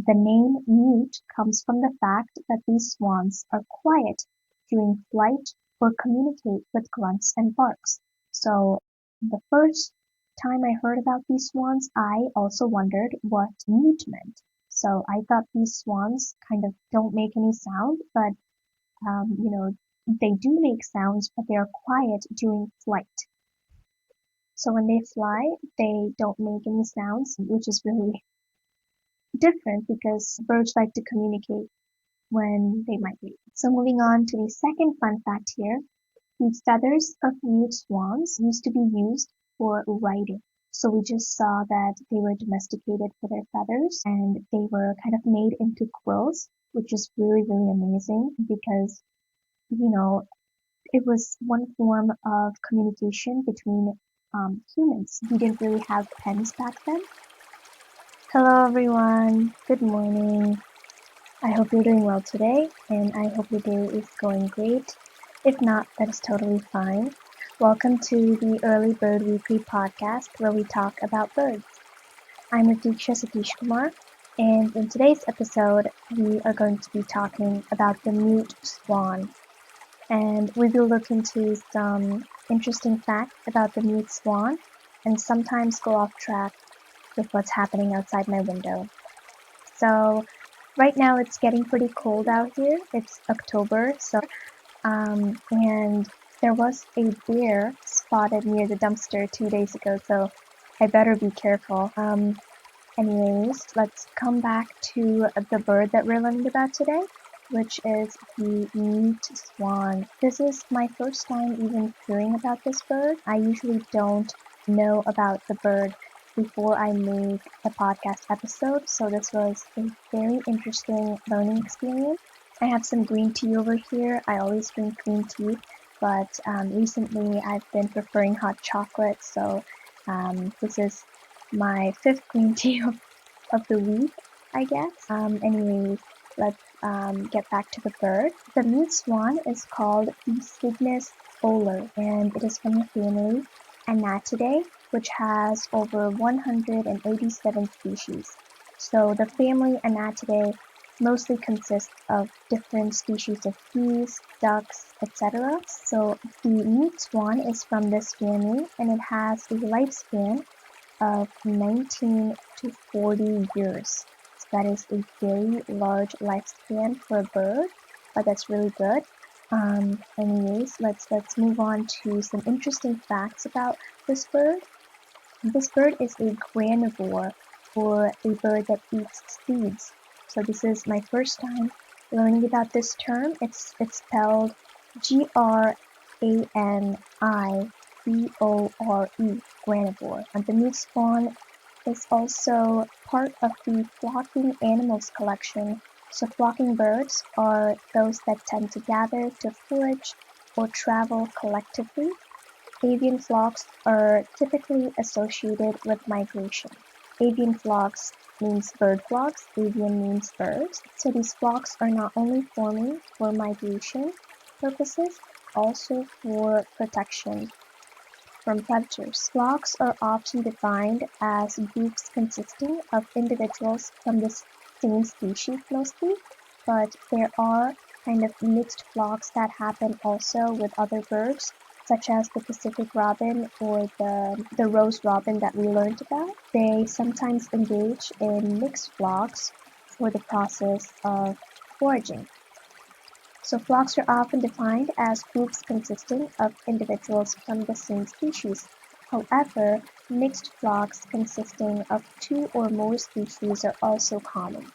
The name mute comes from the fact that these swans are quiet during flight or communicate with grunts and barks. So the first time I heard about these swans, I also wondered what mute meant. So I thought these swans kind of don't make any sound, but um, you know, they do make sounds, but they are quiet during flight. So when they fly, they don't make any sounds, which is really different because birds like to communicate when they migrate. So moving on to the second fun fact here, the feathers of mute swans used to be used for writing. So we just saw that they were domesticated for their feathers and they were kind of made into quills, which is really, really amazing because, you know, it was one form of communication between humans. We didn't really have pens back then. Hello everyone, good morning. I hope you're doing well today, and I hope your day is going great. If not, that is totally fine. Welcome to the Early Bird Weekly podcast where we talk about birds. I'm Ratiksha Satish Kumar, and in today's episode, we are going to be talking about the mute swan. And we will look into some interesting facts about the mute swan and sometimes go off track with what's happening outside my window. So right now it's getting pretty cold out here. It's October, and there was a bear spotted near the dumpster 2 days ago, so I better be careful. Anyways, let's come back to the bird that we're learning about today, which is the mute swan. This is my first time even hearing about this bird. I usually don't know about the bird before I make the podcast episode, so this was a very interesting learning experience. I have some green tea over here. I always drink green tea, but recently I've been preferring hot chocolate, so this is my fifth green tea of the week, I guess. Anyways, let's get back to the bird. The mute swan is called the Cygnus oler, and it is from the family Anatidae, which has over 187 species. So the family Anatidae mostly consists of different species of geese, ducks, etc. So the mute swan is from this family and it has a lifespan of 19 to 40 years. So that is a very large lifespan for a bird, but that's really good. Anyways, let's move on to some interesting facts about this bird. This bird is a granivore, or a bird that eats seeds. So this is my first time learning about this term. It's spelled Granivore, granivore. And the mute swan is also part of the flocking animals collection. So flocking birds are those that tend to gather to forage or travel collectively. Avian flocks are typically associated with migration. Avian flocks means bird flocks, avian means birds. So these flocks are not only forming for migration purposes, also for protection from predators. Flocks are often defined as groups consisting of individuals from the same species mostly, but there are kind of mixed flocks that happen also with other birds, such as the Pacific robin or the rose robin that we learned about. They sometimes engage in mixed flocks for the process of foraging. So flocks are often defined as groups consisting of individuals from the same species. However, mixed flocks consisting of two or more species are also common.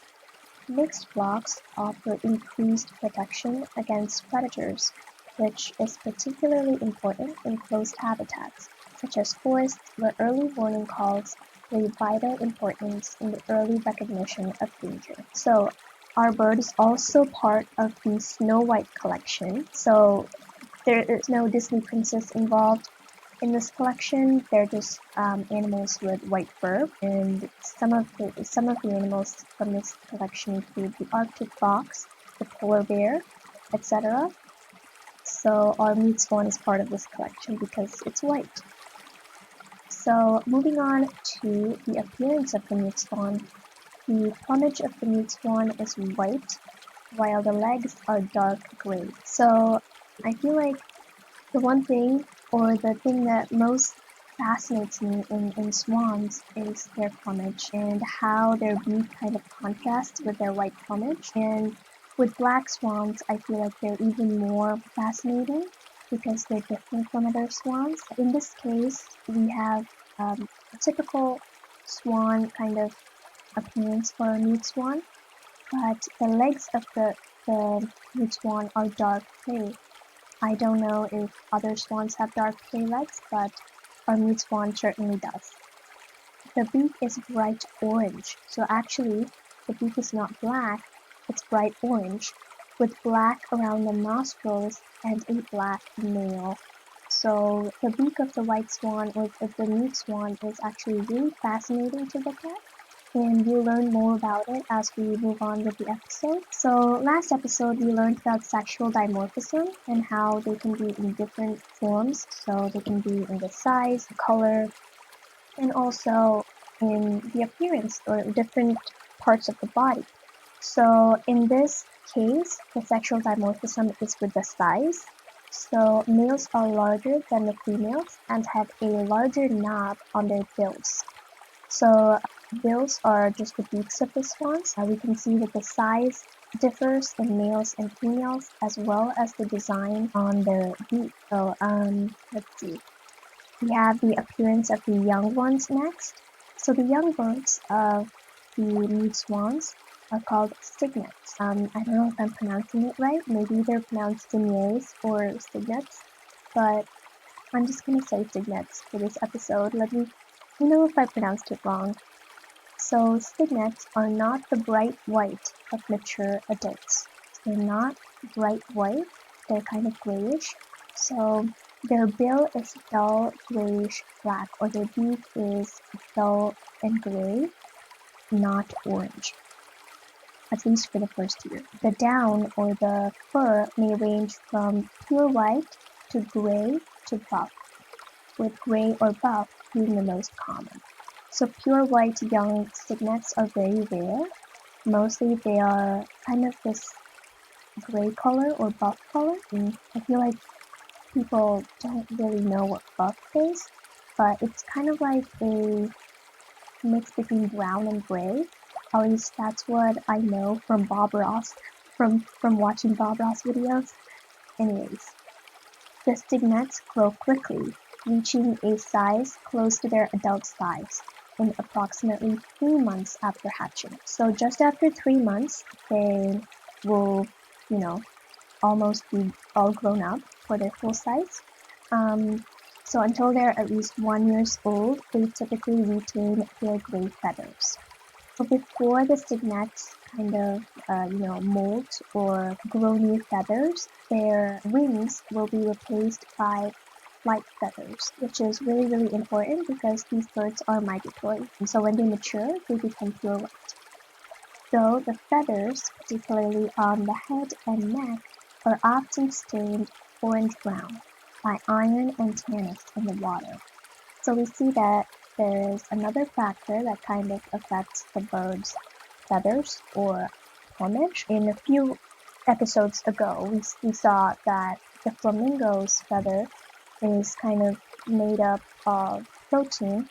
Mixed flocks offer increased protection against predators, which is particularly important in closed habitats, such as forests where early warning calls play vital importance in the early recognition of danger. So our bird is also part of the Snow White collection. So there is no Disney princess involved in this collection. They're just animals with white fur, and some of the animals from this collection include the Arctic fox, the polar bear, etc. So our mute swan is part of this collection because it's white. So moving on to the appearance of the mute swan. The plumage of the mute swan is white, while the legs are dark gray. So I feel like the one thing, or the thing that most fascinates me in swans is their plumage and how their beak kind of contrasts with their white plumage. And with black swans, I feel like they're even more fascinating because they're different from other swans. In this case, we have a typical swan kind of appearance for a mute swan, but the legs of the mute swan are dark gray. I don't know if other swans have dark gray legs, but our mute swan certainly does. The beak is bright orange, so actually the beak is not black, it's bright orange, with black around the nostrils and a black nail. So the beak of the white swan or of the mute swan is actually really fascinating to look at, and we'll learn more about it as we move on with the episode. So last episode we learned about sexual dimorphism and how they can be in different forms. So they can be in the size, color, and also in the appearance or different parts of the body. So in this case, the sexual dimorphism is with the size. So males are larger than the females and have a larger knob on their bills. So bills are just the beaks of the swans. We can see that the size differs in males and females as well as the design on their beak. So let's see. We have the appearance of the young ones next. So the young birds of the mute swans are called cygnets. I don't know if I'm pronouncing it right. Maybe they're pronounced cygnets or cygnets, but I'm just gonna say cygnets for this episode. Let me know if I pronounced it wrong. So cygnets are not the bright white of mature adults. They're not bright white, they're kind of grayish. So their bill is dull grayish black, or their beak is dull and gray, not orange, at least for the first year. The down or the fur may range from pure white to gray to buff, with gray or buff being the most common. So pure white young cygnets are very rare. Mostly they are kind of this gray color or buff color. And I feel like people don't really know what buff is, but it's kind of like a mix between brown and gray. At least that's what I know from Bob Ross, from watching Bob Ross videos. Anyways, the cygnets grow quickly, reaching a size close to their adult size in approximately 3 months after hatching. So just after 3 months, they will, almost be all grown up for their full size. So until they're at least 1 year old, they typically retain their gray feathers. So before the cygnets kind of, molt or grow new feathers, their wings will be replaced by flight feathers, which is really, really important because these birds are migratory. And so when they mature, they become pure white. So the feathers, particularly on the head and neck, are often stained orange-brown by iron and tannins in the water. So we see that there is another factor that kind of affects the bird's feathers or plumage. In a few episodes ago, we saw that the flamingo's feather is kind of made up of protein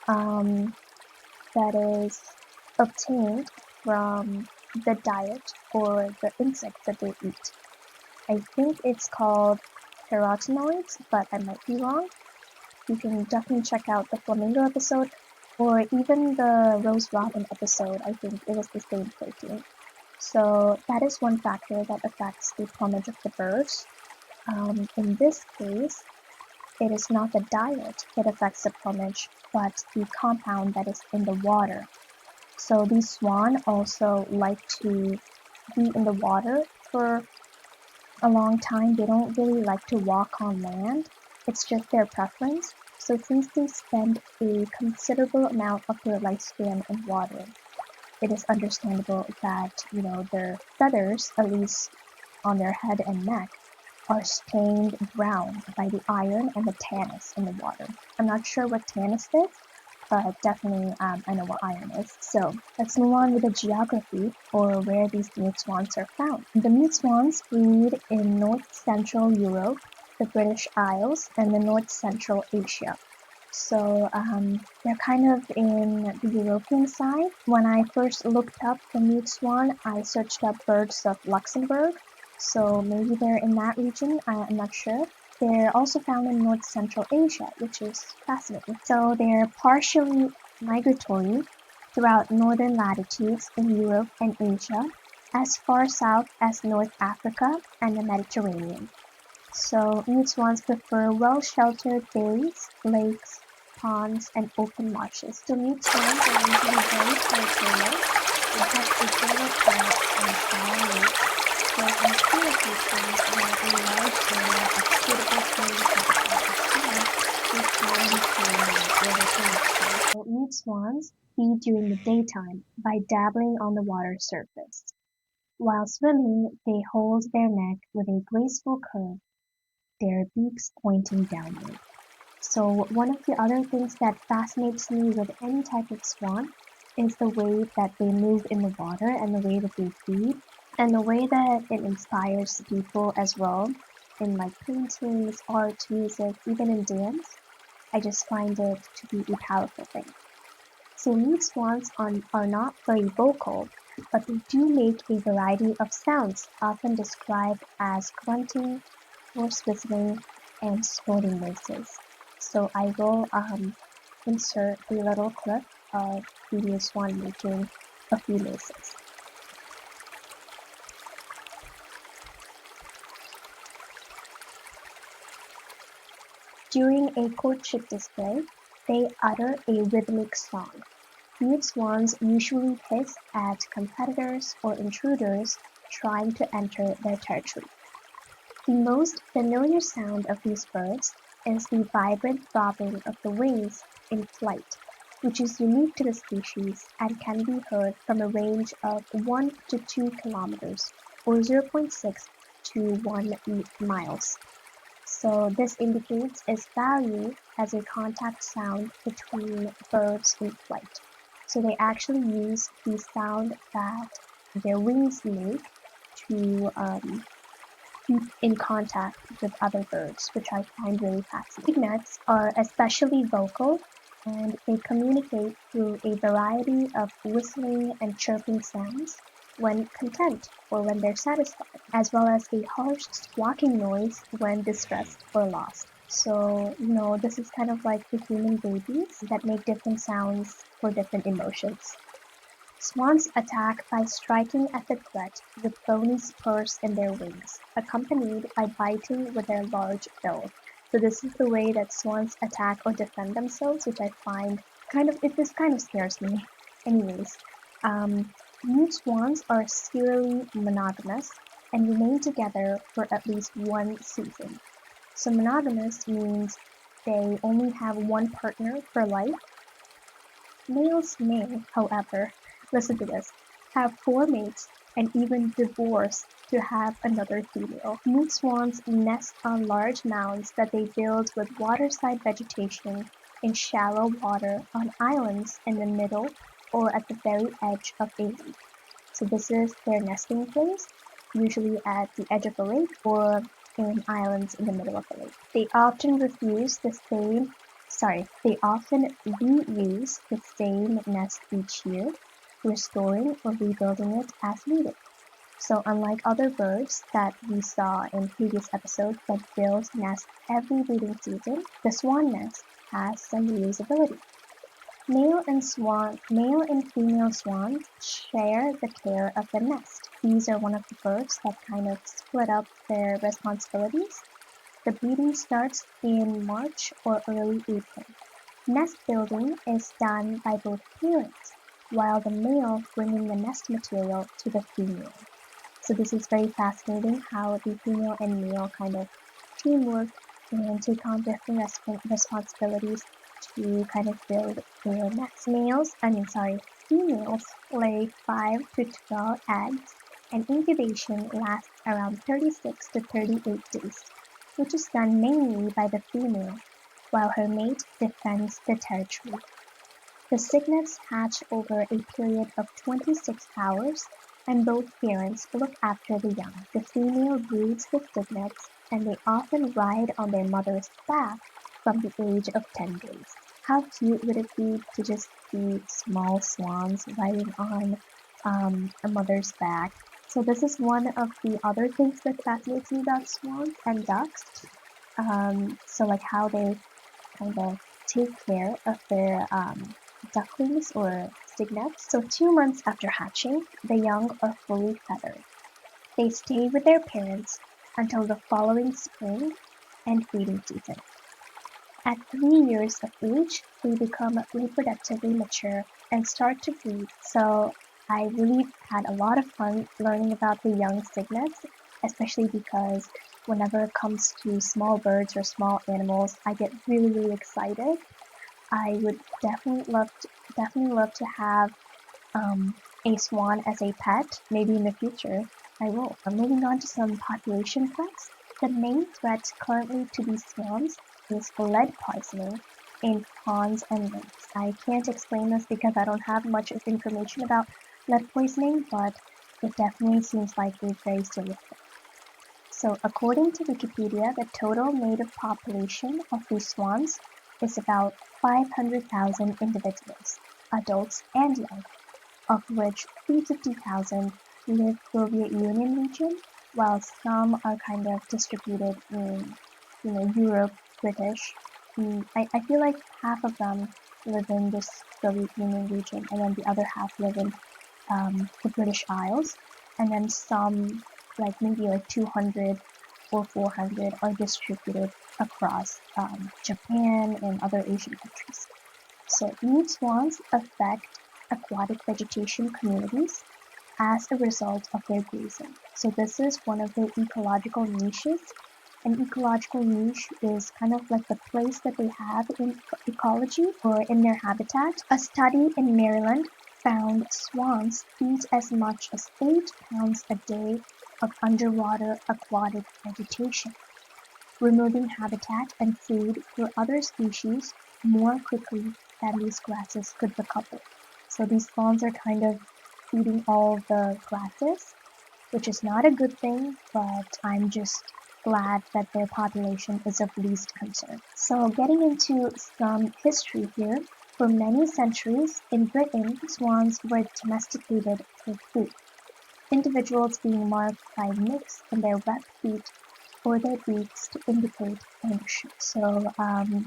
that is obtained from the diet or the insects that they eat. I think it's called carotenoids, but I might be wrong. You can definitely check out the flamingo episode or even the rose robin episode. I think it was the same protein. So that is one factor that affects the plumage of the birds. In this case, it is not the diet that affects the plumage, but the compound that is in the water. So these swan also like to be in the water for a long time. They don't really like to walk on land. It's just their preference. So since they spend a considerable amount of their lifespan in water, it is understandable that, their feathers, at least on their head and neck, are stained brown by the iron and the tannins in the water. I'm not sure what tannins is, but definitely I know what iron is. So let's move on with the geography, or where these mute swans are found. The mute swans breed in north-central Europe, the British Isles, and the north-central Asia. So they're kind of in the European side. When I first looked up the mute swan, I searched up birds of Luxembourg. So maybe they're in that region, I'm not sure. They're also found in North Central Asia, which is fascinating. So they're partially migratory throughout northern latitudes in Europe and Asia, as far south as North Africa and the Mediterranean. So mute swans prefer well-sheltered bays, lakes, ponds, and open marshes. So mute swans are usually very territorial and have a general quiet and shallow lakes. So in sea locations where a large area of suitable breeding habitat is found, they can serene where they can nest. So mute swans feed during the daytime by dabbling on the water surface. While swimming, they hold their neck with a graceful curve, their beaks pointing downward. So one of the other things that fascinates me with any type of swan is the way that they move in the water and the way that they feed and the way that it inspires people as well in like paintings, art, music, even in dance. I just find it to be a powerful thing. So mute swans are not very vocal, but they do make a variety of sounds, often described as grunting, hoarse whistling, and snorting noises. So I will insert a little clip of the mute swan making a few noises. During a courtship display, they utter a rhythmic song. Mute swans usually hiss at competitors or intruders trying to enter their territory. The most familiar sound of these birds is the vibrant throbbing of the wings in flight, which is unique to the species and can be heard from a range of 1 to 2 kilometers or 0.6 to 1 miles. So this indicates its value as a contact sound between birds in flight. So they actually use the sound that their wings make to keep in contact with other birds, which I find really fascinating. Pignets are especially vocal, and they communicate through a variety of whistling and chirping sounds when content or when they're satisfied, as well as a harsh squawking noise when distressed or lost. So, this is kind of like the human babies that make different sounds for different emotions. Swans attack by striking at the threat with bony spurs in their wings, accompanied by biting with their large bill. So this is the way that swans attack or defend themselves, which I find this kind of scares me. Anyways, mute swans are serially monogamous and remain together for at least one season. So monogamous means they only have one partner for life. Males may, however, listen to this, have 4 mates and even divorce to have another female. Mute swans nest on large mounds that they build with waterside vegetation in shallow water on islands in the middle or at the very edge of a lake. So this is their nesting place, usually at the edge of a lake or in islands in the middle of a lake. They often reuse the same nest each year, restoring or rebuilding it as needed. So unlike other birds that we saw in previous episodes that build nests every breeding season, the swan nest has some reusability. Male and female swans share the care of the nest. These are one of the birds that kind of split up their responsibilities. The breeding starts in March or early April. Nest building is done by both parents, while the male bringing the nest material to the female. So this is very fascinating how the female and male kind of teamwork and take on different responsibilities to kind of build their nest. Females lay 5 to 12 eggs, and incubation lasts around 36 to 38 days, which is done mainly by the female, while her mate defends the territory. The cygnets hatch over a period of 26 hours, and both parents look after the young. The female breeds the cygnets, and they often ride on their mother's back from the age of 10 days. How cute would it be to just see small swans riding on a mother's back? So this is one of the other things that fascinates me about swans and ducks. So like how they kind of take care of their ducklings or cygnets. So 2 months after hatching, the young are fully feathered. They stay with their parents until the following spring and breeding season. At 3 years of age, they become reproductively mature and start to breed. So I really had a lot of fun learning about the young cygnets, especially because whenever it comes to small birds or small animals, I get really excited. I would definitely love to have a swan as a pet. Maybe in the future I will. Moving on to some population threats. The main threat currently to these swans is lead poisoning in ponds and lakes. I can't explain this because I don't have much information about lead poisoning, but it definitely seems like a very serious threat. So according to Wikipedia, the total native population of these swans is about 500,000 individuals, adults and young, of which 350,000 live Soviet Union region, while some are kind of distributed in, Europe, British. I feel like half of them live in this Soviet Union region, and then the other half live in the British Isles, and then some, like maybe like 200 or 400, are distributed across Japan and other Asian countries. So nude swans affect aquatic vegetation communities as a result of their grazing. So this is one of the ecological niches. An ecological niche is kind of like the place that they have in ecology or in their habitat. A study in Maryland found swans eat as much as 8 pounds a day of underwater aquatic vegetation, removing habitat and food for other species more quickly than these grasses could recover. So these swans are kind of eating all the grasses, which is not a good thing, but I'm just glad that their population is of least concern. So getting into some history here, for many centuries in Britain, swans were domesticated for food, individuals being marked by nicks in their webbed feet or their beaks to indicate ownership. So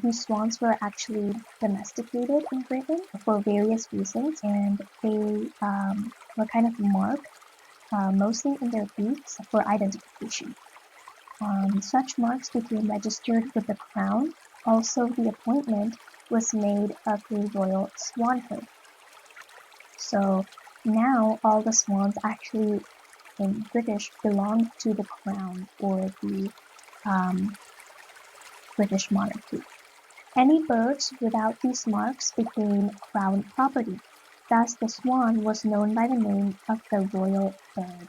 these swans were actually domesticated in Britain for various reasons, and they were kind of marked mostly in their beaks for identification. Such marks became registered with the crown. Also, the appointment was made of a royal swanhood. So now all the swans actually in British belong to the crown or the British monarchy. Any birds without these marks became crown property. Thus the swan was known by the name of the royal bird.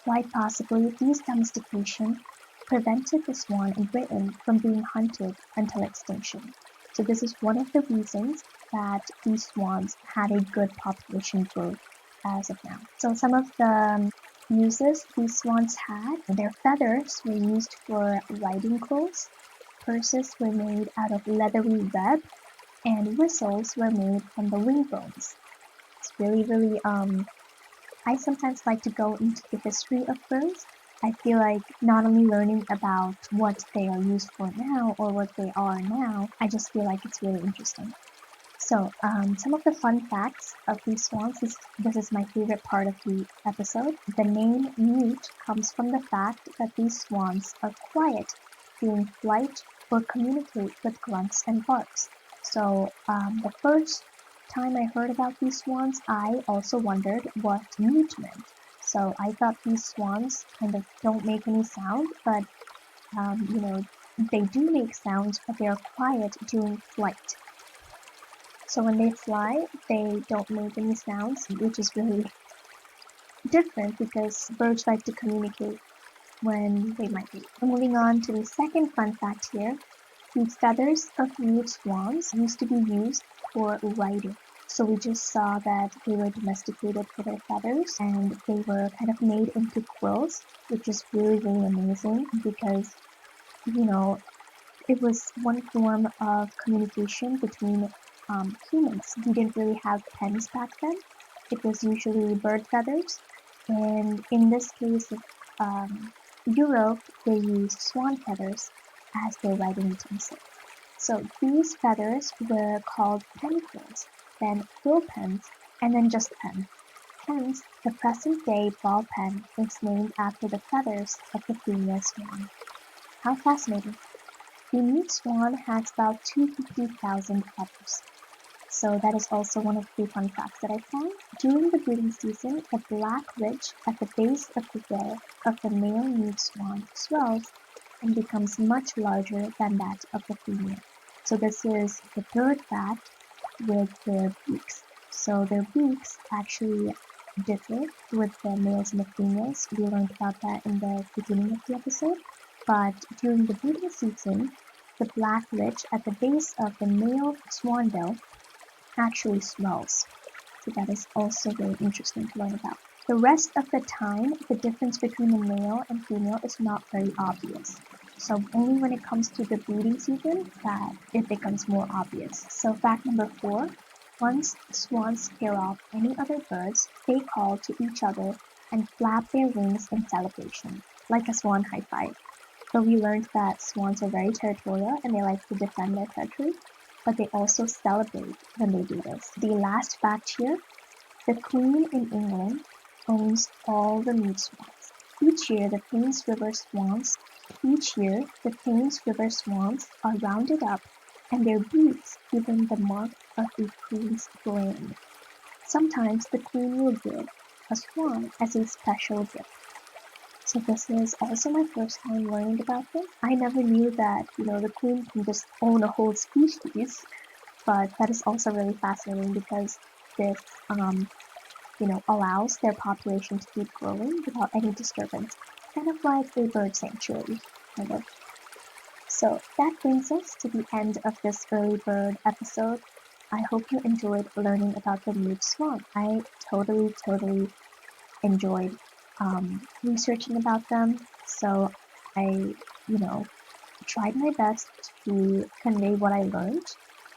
Quite possibly, these domestication prevented the swan in Britain from being hunted until extinction. So this is one of the reasons that these swans had a good population growth as of now. So some of the uses these swans had, their feathers were used for riding clothes, purses were made out of leathery web, and whistles were made from the wing bones. It's really I sometimes like to go into the history of birds. I feel like not only learning about what they are used for now or what they are now, I just feel like it's really interesting. So some of the fun facts of these swans, this is my favorite part of the episode. The name mute comes from the fact that these swans are quiet during flight or communicate with grunts and barks. So the first time I heard about these swans, I also wondered what mute meant. So I thought these swans kind of don't make any sound, but they do make sounds, but they are quiet during flight. So when they fly, they don't make any sounds, which is really different because birds like to communicate when they migrate. Moving on to the second fun fact here. The feathers of mute swans used to be used for writing. So we just saw that they were domesticated for their feathers and they were kind of made into quills, which is really, really amazing because, you know, it was one form of communication between humans. We didn't really have pens back then. It was usually bird feathers. And in this case of Europe, they used swan feathers as their writing utensil. So these feathers were called pen quills, then quill pens, and then just pens. Hence, the present-day ball pen is named after the feathers of the female swan. How fascinating! The mute swan has about 250,000 feathers. So that is also one of the fun facts that I found. During the breeding season, the black ridge at the base of the bill of the male mute swan swells and becomes much larger than that of the female. So this is the third fact with their beaks. So their beaks actually differ with the males and the females. We learned about that in the beginning of the episode. But during the breeding season, the black ridge at the base of the male swanbill actually swells. So that is also very interesting to learn about. The rest of the time, the difference between the male and female is not very obvious. So only when it comes to the breeding season that it becomes more obvious. So fact number 4, once swans scare off any other birds, they call to each other and flap their wings in celebration, like a swan high five. So we learned that swans are very territorial and they like to defend their territory, but they also celebrate when they do this. The last fact here, the Queen in England owns all the mute swans. Each year the Thames River swans are rounded up and their beaks given the mark of the Queen's brand. Sometimes the Queen will give a swan as a special gift. So this is also my first time learning about this. I never knew that, the queen can just own a whole species, but that is also really fascinating because this, allows their population to keep growing without any disturbance, kind of like a bird sanctuary, kind of. So that brings us to the end of this early bird episode. I hope you enjoyed learning about the mute swan. I totally enjoyed researching about them. So I, tried my best to convey what I learned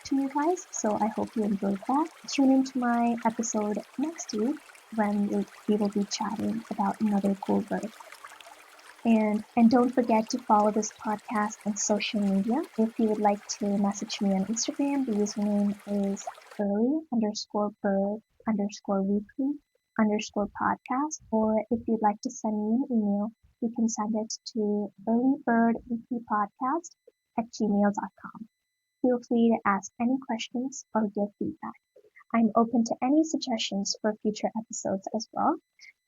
to you guys. So I hope you enjoyed that. Tune into my episode next week when we will be chatting about another cool bird. And don't forget to follow this podcast on social media. If you would like to message me on Instagram, the username is early_bird_weekly_podcast. Or if you'd like to send me an email, you can send it to earlybirdweeklypodcast@gmail.com. Feel free to ask any questions or give feedback. I'm open to any suggestions for future episodes as well.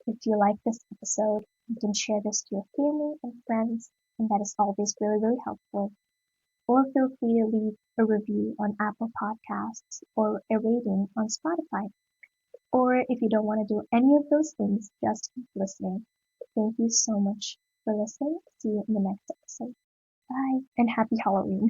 If you like this episode, you can share this to your family and friends, and that is always really, really helpful. Or feel free to leave a review on Apple Podcasts or a rating on Spotify. Or if you don't want to do any of those things, just keep listening. Thank you so much for listening. See you in the next episode. Bye, and happy Halloween.